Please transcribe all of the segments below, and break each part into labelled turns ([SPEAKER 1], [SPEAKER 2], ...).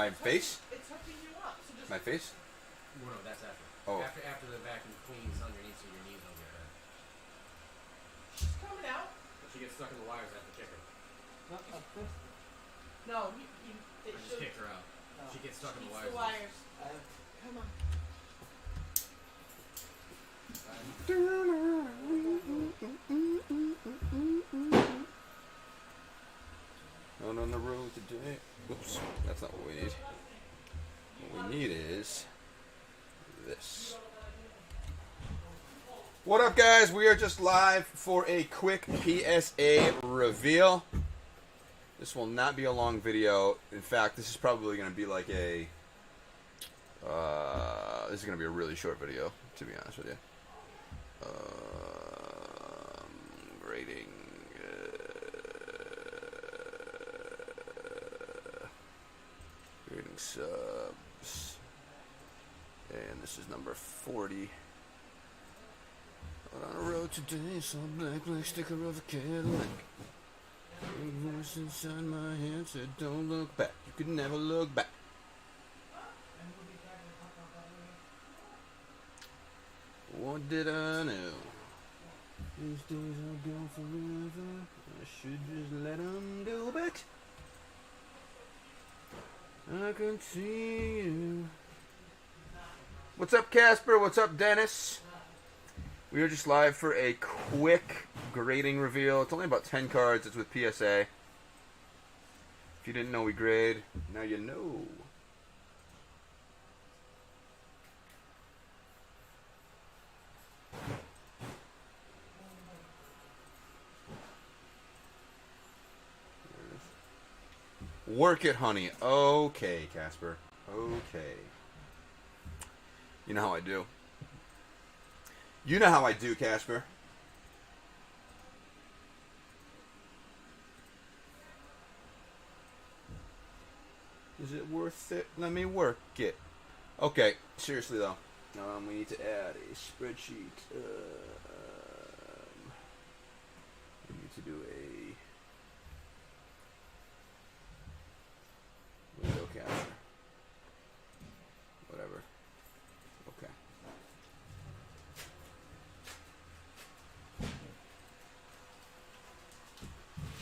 [SPEAKER 1] My face?
[SPEAKER 2] It's hooking you up. So just
[SPEAKER 1] My face?
[SPEAKER 3] No, that's after.
[SPEAKER 1] Oh.
[SPEAKER 3] After the vacuum cleans underneath so your knees don't get hurt.
[SPEAKER 2] she's coming out.
[SPEAKER 3] But she gets stuck in the wires, I have to kick her.
[SPEAKER 2] No,
[SPEAKER 3] I just kicked her out. She gets stuck in the wires.
[SPEAKER 2] Come on.
[SPEAKER 1] Out on the road today. Oops, that's not what we need. What we need is this. What up, guys? We are just live for a quick PSA reveal. This will not be a long video. In fact, this is probably going to be like a... this is going to be a really short video, to be honest with you. Grading... grading subs. And this is number 40. Out on the road today, saw a black sticker of a Cadillac. A voice inside my head said, don't look back. You could never look back. What did I know? These days are gone forever. I should just let them go back. I can see you. What's up, Casper? What's up, Dennis? We are just live for a quick grading reveal. It's only about 10 cards. It's with PSA. If you didn't know we grade, now you know. Work it, honey. Okay, Casper. Okay. You know how I do. You know how I do, Casper. Is it worth it? Let me work it. Okay, seriously though. We need to add a spreadsheet. We need to do a window capture. Whatever. Okay.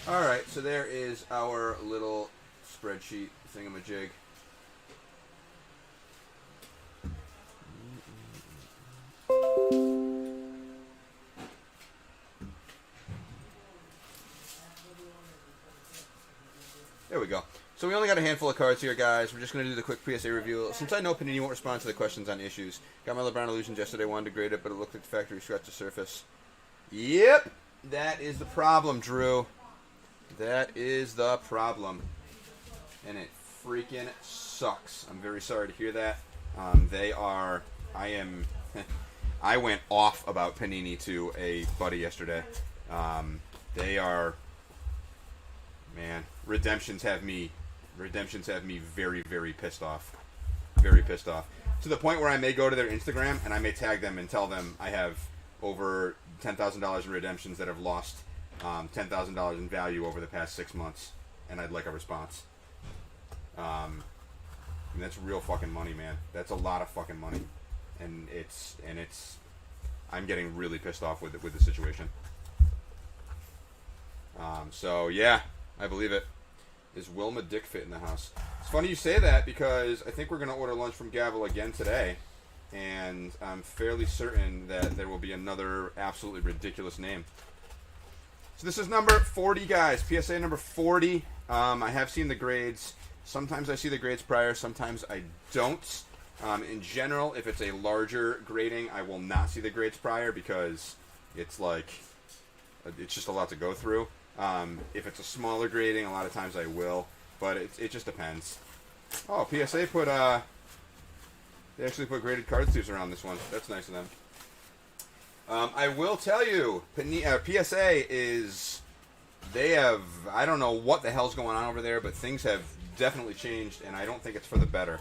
[SPEAKER 1] Alright, so there is our little spreadsheet thingamajig. There we go. So we only got a handful of cards here, guys. We're just going to do the quick PSA review. Since I know Panini won't respond to the questions on issues, got my LeBron Illusions yesterday, wanted to grade it, but it looked like the factory scratched the surface. Yep, that is the problem, Drew. That is the problem. And it freaking sucks. I'm very sorry to hear that. I went off about Panini to a buddy yesterday. They are, man, redemptions have me very, very pissed off. Very pissed off. To the point where I may go to their Instagram and I may tag them and tell them I have over $10,000 in redemptions that have lost $10,000 in value over the past 6 months, and I'd like a response. I mean, that's real fucking money, man. That's a lot of fucking money, and I'm getting really pissed off with the situation. So yeah, I believe it. Is Wilma Dick Fit in the house? It's funny you say that because I think we're gonna order lunch from Gavel again today, and I'm fairly certain that there will be another absolutely ridiculous name. So this is number 40, guys. PSA number 40. I have seen the grades. Sometimes I see the grades prior. Sometimes I don't. In general, if it's a larger grading, I will not see the grades prior because it's just a lot to go through. If it's a smaller grading, a lot of times I will, but it just depends. Oh, PSA they actually put graded card sleeves around this one. That's nice of them. I will tell you, PSA is, I don't know what the hell's going on over there, but things have definitely changed, and I don't think it's for the better.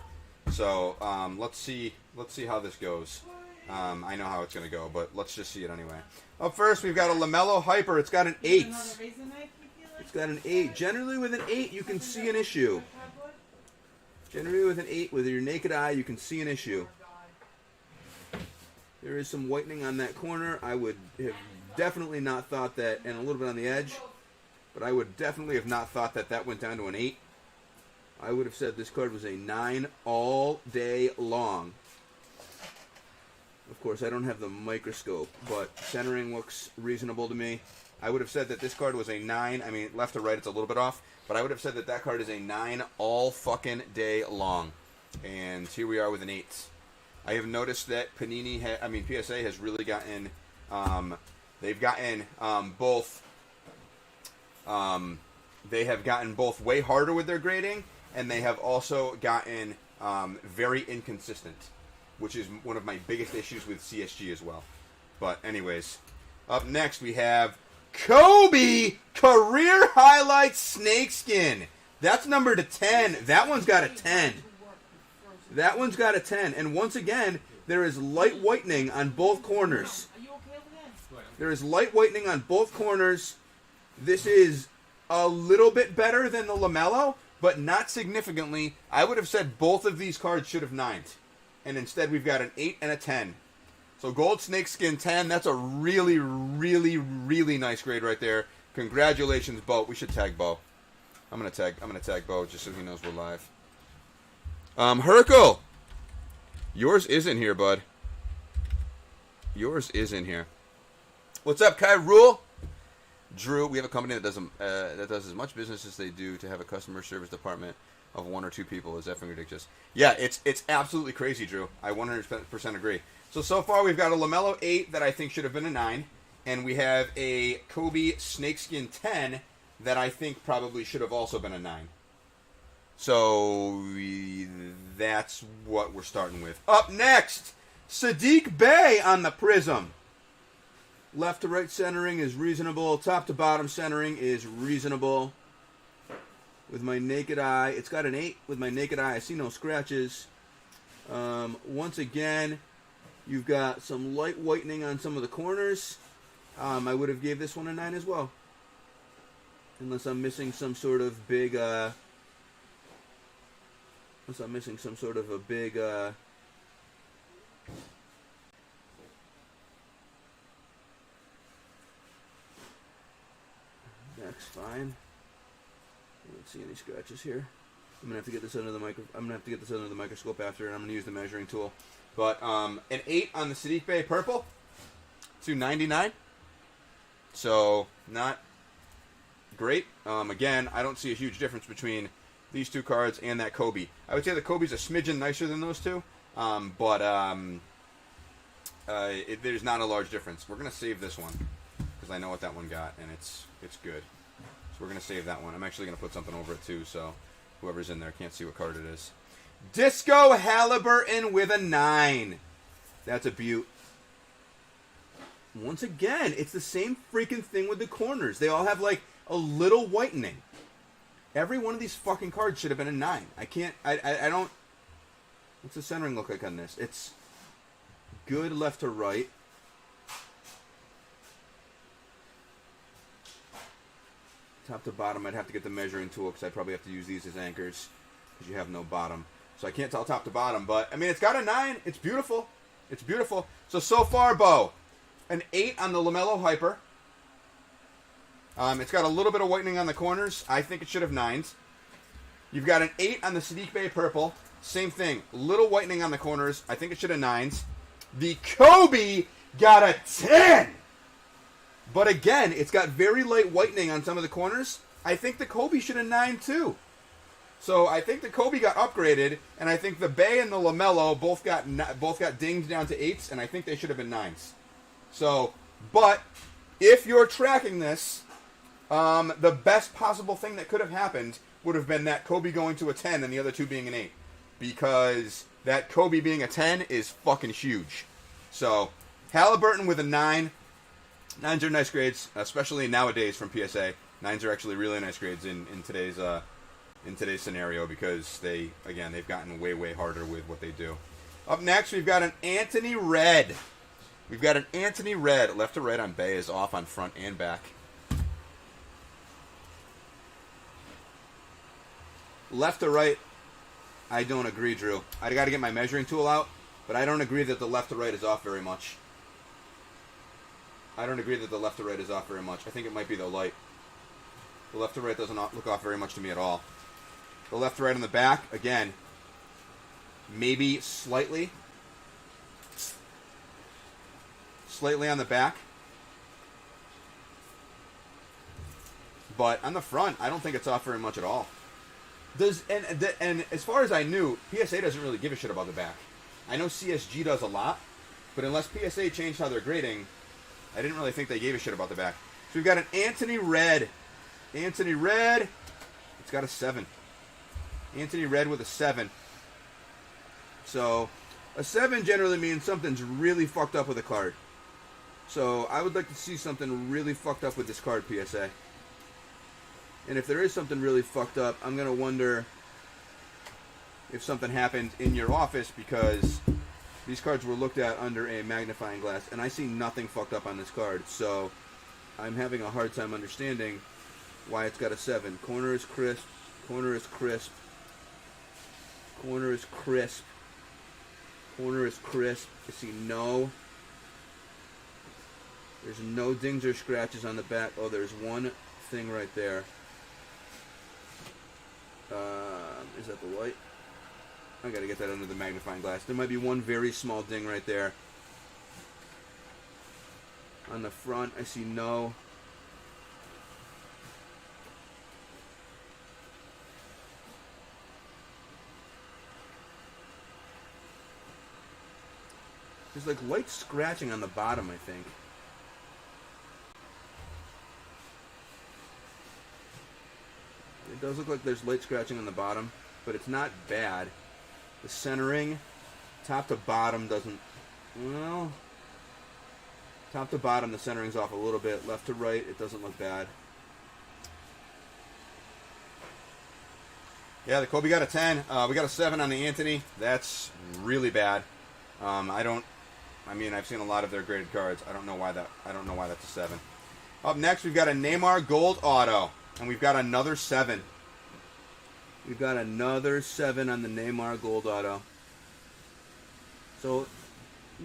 [SPEAKER 1] So let's see how this goes. I know how it's going to go, but let's just see it anyway. Up first, we've got a LaMelo Hyper. It's got an 8. It's got an 8. Generally, with an 8, you can see an issue. Generally with an 8, with your naked eye, you can see an issue. There is some whitening on that corner. I would have definitely not thought that, and a little bit on the edge, but I would definitely have not thought that that went down to an 8. I would have said this card was a 9 all day long. Of course, I don't have the microscope, but centering looks reasonable to me. I would have said that this card was a 9. I mean, left to right, it's a little bit off, but I would have said that that card is a 9 all fucking day long. And here we are with an 8. I have noticed that PSA has really gotten, they've gotten both, they have gotten both way harder with their grading, and they have also gotten very inconsistent, which is one of my biggest issues with CSG as well. But anyways, up next we have Kobe Career Highlights Snakeskin. That's number to 10. That one's got a 10. That one's got a 10. And once again, there is light whitening on both corners.
[SPEAKER 2] Are you okay over there?
[SPEAKER 1] There is light whitening on both corners. This is a little bit better than the LaMelo, but not significantly. I would have said both of these cards should have 9'd. And instead we've got an 8 and a 10. So gold snakeskin 10, that's a really, really, really nice grade right there. Congratulations, Bo. We should tag Bo. I'm gonna tag Bo just so he knows we're live. Hercule, yours is in here, bud. Yours is in here. What's up, Kai Rule? Drew, we have a company that does as much business as they do to have a customer service department of 1 or 2 people is effing ridiculous. Yeah, it's absolutely crazy, Drew. I 100% agree. So far we've got a LaMelo 8 that I think should have been a 9, and we have a Kobe Snakeskin 10 that I think probably should have also been a 9. So that's what we're starting with. Up next, Saddiq Bey on the Prism. Left to right centering is reasonable. Top to bottom centering is reasonable. With my naked eye, it's got an 8. With my naked eye, I see no scratches. Once again, you've got some light whitening on some of the corners. I would have gave this one a 9 as well. Unless I'm missing some sort of big, that's fine. I don't see any scratches here. I'm gonna have to get this under the microscope after, and I'm gonna use the measuring tool. But an 8 on the Saddiq Bey purple, 299. So not great. Again, I don't see a huge difference between these two cards and that Kobe. I would say the Kobe's a smidgen nicer than those two, but there's not a large difference. We're gonna save this one because I know what that one got, and it's good. So we're gonna save that one. I'm actually gonna put something over it too, so whoever's in there can't see what card it is. Disco Halliburton with a 9. That's a beaut. Once again, it's the same freaking thing with the corners. They all have like a little whitening. Every one of these fucking cards should have been a 9. I don't... What's the centering look like on this? It's good left to right. Top to bottom, I'd have to get the measuring tool because I'd probably have to use these as anchors because you have no bottom. So I can't tell top to bottom, but I mean, it's got a 9. It's beautiful. It's beautiful. So far, Bo, an 8 on the LaMelo Hyper. It's got a little bit of whitening on the corners. I think it should have 9s. You've got an 8 on the Saddiq Bey purple. Same thing. Little whitening on the corners. I think it should have 9s. The Kobe got a 10. But again, it's got very light whitening on some of the corners. I think the Kobe should have 9 too. So I think the Kobe got upgraded, and I think the Bey and the LaMelo both got dinged down to 8s, and I think they should have been 9s. So, but if you're tracking this, the best possible thing that could have happened would have been that Kobe going to a 10 and the other two being an 8. Because that Kobe being a 10 is fucking huge. So, Halliburton with a 9. 9s are nice grades, especially nowadays from PSA. 9s are actually really nice grades in today's scenario because they've gotten way harder with what they do. Up next, we've got an Anthony Red. We've got an Anthony Red. Left to right on Bey is off on front and back. Left to right I don't agree, Drew. I got to get my measuring tool out, but I don't agree that the left to right is off very much. I don't agree that the left to right is off very much. I think it might be the light. The left to right doesn't look off very much to me at all. The left to right on the back, again, maybe slightly. Slightly on the back. But on the front, I don't think it's off very much at all. And as far as I knew, PSA doesn't really give a shit about the back. I know CSG does a lot, but unless PSA changed how they're grading, I didn't really think they gave a shit about the back. So we've got an Anthony Red. Anthony Red. It's got a 7. Anthony Red with a 7. So a 7 generally means something's really fucked up with a card. So I would like to see something really fucked up with this card, PSA. And if there is something really fucked up, I'm going to wonder if something happened in your office, because these cards were looked at under a magnifying glass, and I see nothing fucked up on this card. So I'm having a hard time understanding why it's got a 7. Corner is crisp. Corner is crisp. Corner is crisp. Corner is crisp. I see no... There's no dings or scratches on the back. Oh, there's one thing right there. Is that the light? I gotta get that under the magnifying glass. There might be one very small ding right there. On the front, I see no. There's like light scratching on the bottom, I think. It does look like there's light scratching on the bottom, but it's not bad. The centering, top to bottom doesn't... Well... Top to bottom, the centering's off a little bit. Left to right, it doesn't look bad. Yeah, the Kobe got a 10. We got a 7 on the Anthony. That's really bad. I mean, I've seen a lot of their graded cards. I don't know why that's a 7. Up next, we've got a Neymar Gold Auto. And we've got another 7. We've got another 7 on the Neymar Gold Auto. So,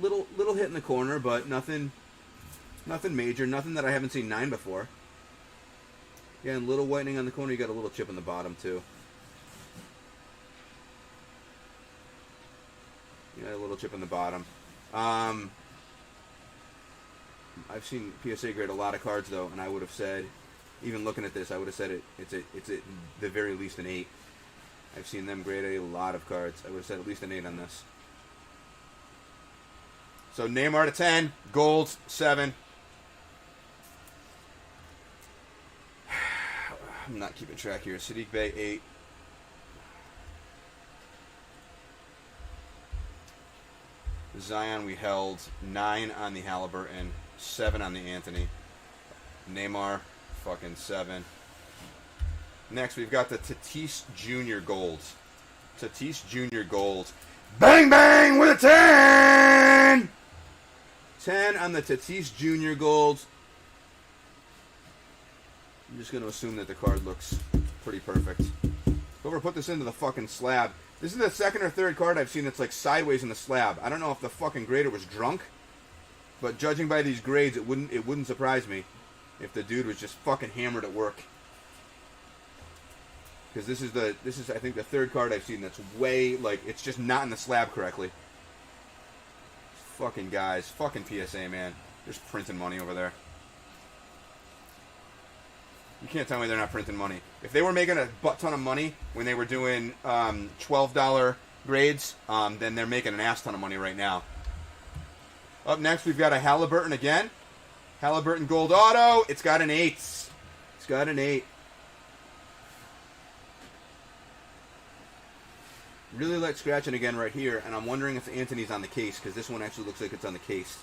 [SPEAKER 1] little hit in the corner, but nothing major. Nothing that I haven't seen 9 before. Yeah, and little whitening on the corner. You got a little chip in the bottom, too. Yeah, a little chip in the bottom. I've seen PSA grade a lot of cards, though, and I would have said... Even looking at this, I would have said it's at the very least an 8. I've seen them grade a lot of cards. I would have said at least an 8 on this. So Neymar to 10, gold 7. I'm not keeping track here. Sadiq Bey 8. Zion we held 9 on the Halliburton, 7 on the Anthony. Neymar. Fucking 7. Next, we've got the Tatisse Junior Golds. Tatisse Junior Golds. Bang, bang with a 10! 10 on the Tatisse Junior Golds. I'm just going to assume that the card looks pretty perfect. Whoever put this into the fucking slab. This is the second or third card I've seen that's like sideways in the slab. I don't know if the fucking grader was drunk, but judging by these grades, it wouldn't surprise me if the dude was just fucking hammered at work. Because this is I think the third card I've seen that's way, like, it's just not in the slab correctly. Fucking guys. Fucking PSA, man. They're just printing money over there. You can't tell me they're not printing money. If they were making a butt ton of money when they were doing $12 grades, then they're making an ass ton of money right now. Up next, we've got a Halliburton again. Halliburton Gold Auto. It's got an 8. It's got an 8. Really light scratching again right here, and I'm wondering if Anthony's on the case, because this one actually looks like it's on the case.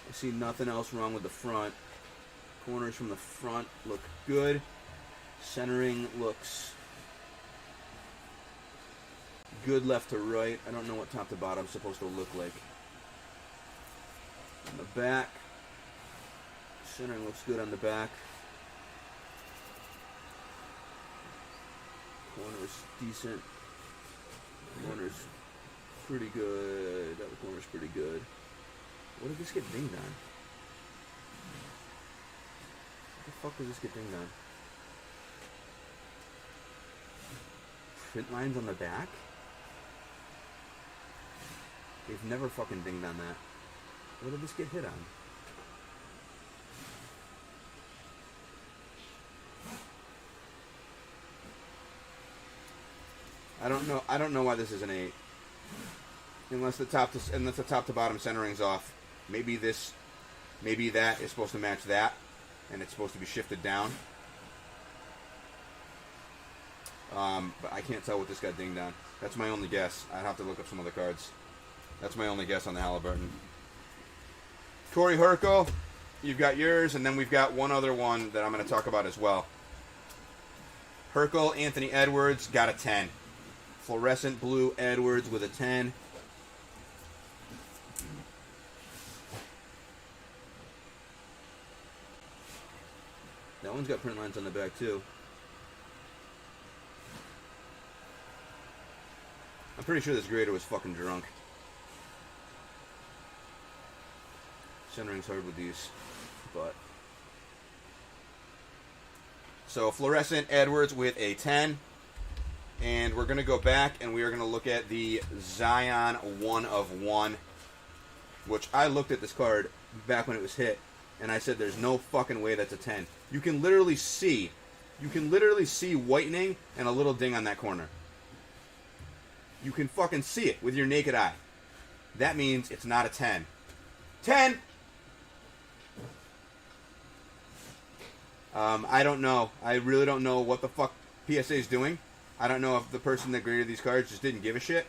[SPEAKER 1] I see nothing else wrong with the front. Corners from the front look good. Centering looks good left to right. I don't know what top to bottom is supposed to look like. On the back, centering looks good on the back. corner's decent. That corner's pretty good. That corner's pretty good. What did this get dinged on? What the fuck did this get dinged on? Print lines on the back? They've never fucking dinged on that. What did this get hit on? I don't know why this is an 8. Unless the top to bottom centering's off. Maybe that is supposed to match that, and it's supposed to be shifted down. But I can't tell what this got dinged on. That's my only guess. I'd have to look up some other cards. That's my only guess on the Halliburton. Corey Herkel, you've got yours, and then we've got one other one that I'm going to talk about as well. Herkel, Anthony Edwards, got a 10. Fluorescent blue Edwards with a 10. That one's got print lines on the back too. I'm pretty sure this grader was fucking drunk. Centering's hard with these, but... So, fluorescent Edwards with a 10. And we're going to go back and we are going to look at the Zion 1 of 1. Which I looked at this card back when it was hit. And I said there's no fucking way that's a 10. You can literally see whitening and a little ding on that corner. You can fucking see it with your naked eye. That means it's not a 10. 10! I don't know. I really don't know what the fuck PSA is doing. I don't know if the person that graded these cards just didn't give a shit.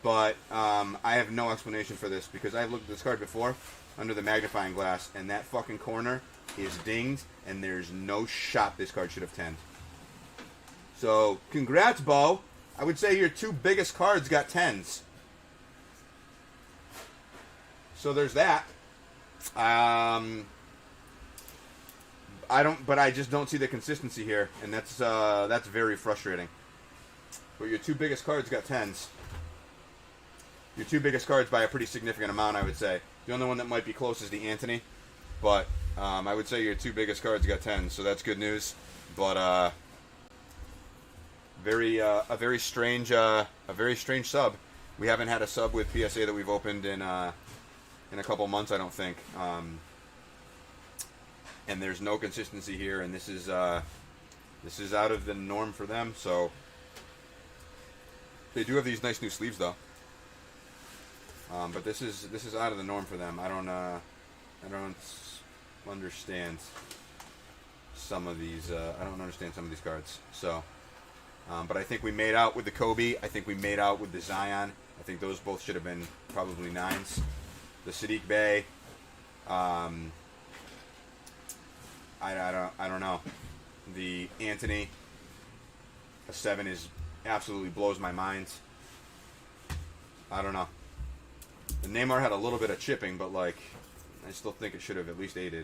[SPEAKER 1] But I have no explanation for this because I've looked at this card before under the magnifying glass and that fucking corner is dinged and there's no shot this card should have 10'd. So, congrats, Bo. I would say your 2 biggest cards got 10s. So there's that. I just don't see the consistency here, and that's very frustrating. But your 2 biggest cards got 10s. Your 2 biggest cards by a pretty significant amount, I would say. The only one that might be close is the Anthony, but I would say your 2 biggest cards got 10s, so that's good news. But a very strange sub. We haven't had a sub with PSA that we've opened in a couple months, I don't think. And there's no consistency here, and this is out of the norm for them. So they do have these nice new sleeves, though. But this is out of the norm for them. I don't understand some of these. I don't understand some of these cards. So, but I think we made out with the Kobe. I think we made out with the Zion. I think those both should have been probably 9s. The Sadiq Bey. I don't know. The Anthony, a 7 absolutely blows my mind. I don't know. The Neymar had a little bit of chipping, but I still think it should have at least 8'd.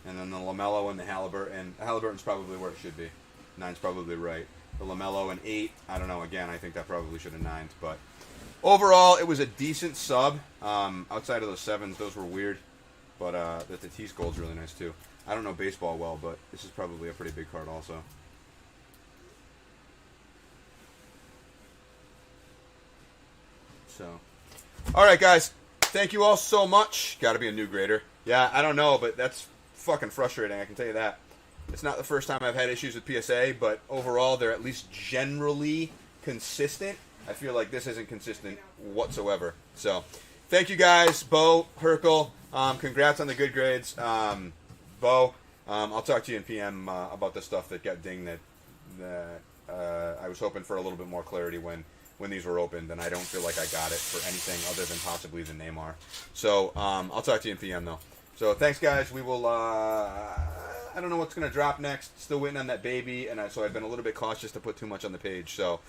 [SPEAKER 1] And then the LaMelo and the Halliburton. Halliburton's probably where it should be. 9's probably right. The LaMelo and 8, I don't know. Again, I think that probably should have 9'd. But overall, it was a decent sub. Outside of those 7s, those were weird. But the Tatisse gold's really nice too. I don't know baseball well, but this is probably a pretty big card also. So, all right, guys. Thank you all so much. Got to be a new grader. Yeah, I don't know, but that's fucking frustrating. I can tell you that. It's not the first time I've had issues with PSA, but overall, they're at least generally consistent. I feel like this isn't consistent whatsoever. So, thank you guys, Bo, Herkel. Congrats on the good grades. Bo, I'll talk to you in PM about the stuff that got dinged that I was hoping for a little bit more clarity when these were opened, and I don't feel like I got it for anything other than possibly the Neymar. So, I'll talk to you in PM, though. So, thanks, guys. We will, I don't know what's going to drop next. Still waiting on that baby, and so I've been a little bit cautious to put too much on the page. So,